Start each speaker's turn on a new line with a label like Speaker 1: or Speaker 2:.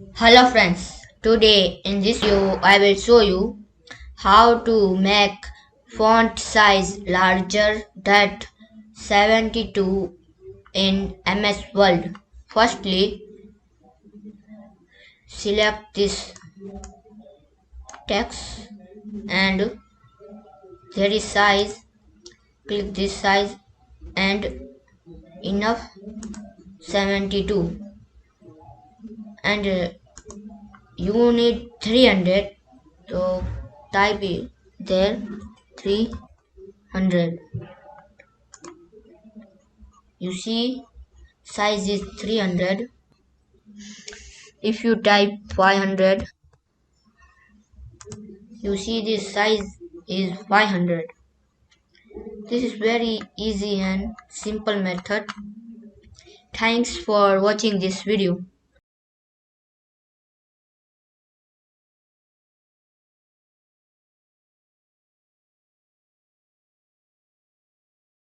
Speaker 1: Hello friends, today in this video I will show you how to make font size larger than 72 in MS Word. Firstly, select this text and there is size, click this size and enough 72 and you need 300, so type it there 300. You see size is 300. If you type 500, you see this size is 500. This is very easy and simple method. Thanks for watching this video.